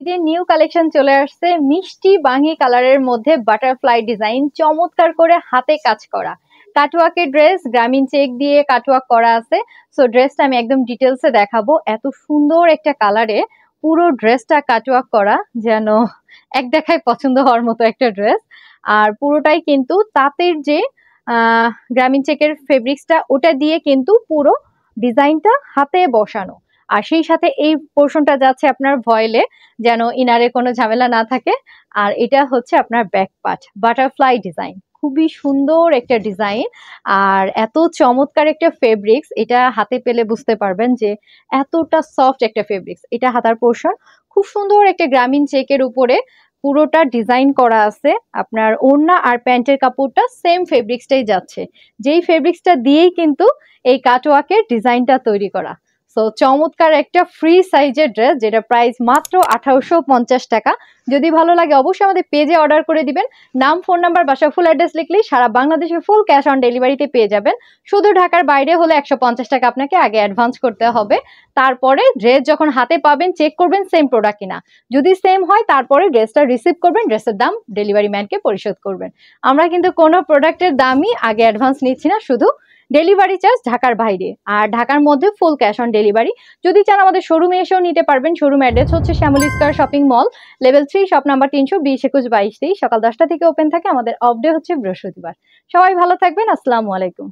যে new collection চলে আসছে মিষ্টি বাঙ্গি কালারের মধ্যে বাটারফ্লাই ডিজাইন, চমৎকার করে হাতে কাজ করা কাটওয়ার্কের ড্রেস, গ্রামীণ চেক দিয়ে কাটওয়ার্ক করা আছে। সো ড্রেসটা আমি একদম ডিটেলসে দেখাবো। এত সুন্দর একটা কালারে পুরো ড্রেসটা কাটওয়ার্ক করা, যেন এক দেখায় পছন্দ হওয়ার মতো একটা ড্রেস। আর পুরোটাই কিন্তু তাঁতের যে গ্রামীণ চেকের ফেব্রিক্সটা, ওটা দিয়ে কিন্তু পুরো ডিজাইনটা হাতে বসানো। আর সেই সাথে এই পোর্শনটা যাচ্ছে আপনার ভয়েলে, যেন ইনারে কোনো ঝামেলা না থাকে। আর এটা হচ্ছে আপনার ব্যাক পার্ট, বাটারফ্লাই ডিজাইন, খুবই সুন্দর একটা ডিজাইন। আর এত চমৎকার একটা ফেব্রিক্স, এটা হাতে পেলে বুঝতে পারবেন যে এতটা সফট একটা ফেব্রিক্স। এটা হাতার পোর্শন, খুব সুন্দর একটা গ্রামীণ চেকের উপরে পুরোটা ডিজাইন করা আছে। আপনার ওড়না আর প্যান্টের কাপড়টা সেম ফেব্রিক্সটাই যাচ্ছে, যেই ফেব্রিক্সটা দিয়েই কিন্তু এই কাটওয়ার্কের ডিজাইনটা তৈরি করা। সো চমৎকার একটা ফ্রি সাইজের ড্রেস, যেটা প্রাইস মাত্র 1850 টাকা। যদি ভালো লাগে অবশ্যই আমাদের পেজে অর্ডার করে দিবেন। নাম, ফোন নাম্বার, বাসা ফুল অ্যাড্রেস লিখলেই সারা বাংলাদেশে ফুল ক্যাশ অন ডেলিভারিতে পেয়ে যাবেন। শুধু ঢাকার বাইরে হলে 150 টাকা আপনাকে আগে অ্যাডভান্স করতে হবে। তারপরে ড্রেস যখন হাতে পাবেন চেক করবেন সেম প্রোডাক্ট কিনা। যদি সেম হয় তারপরে ড্রেসটা রিসিভ করবেন, ড্রেসের দাম ডেলিভারি ম্যানকে পরিশোধ করবেন। আমরা কিন্তু কোনো প্রোডাক্টের দামই আগে অ্যাডভান্স নিচ্ছি না, শুধু ডেলিভারি চার্জ ঢাকার বাইরে, আর ঢাকার মধ্যে ফুল ক্যাশ অন ডেলিভারি। যদি চান আমাদের শোরুমে এসেও নিতে পারবেন। শোরুম অ্যাড্রেস হচ্ছে Shyamoli square shopping mall, level 3, shop number 320, 21, 22, 23। সকাল 10টা থেকে ওপেন থাকে। আমাদের অফ ডে হচ্ছে বৃহস্পতিবার। সবাই ভালো থাকবেন। আসসালামু আলাইকুম।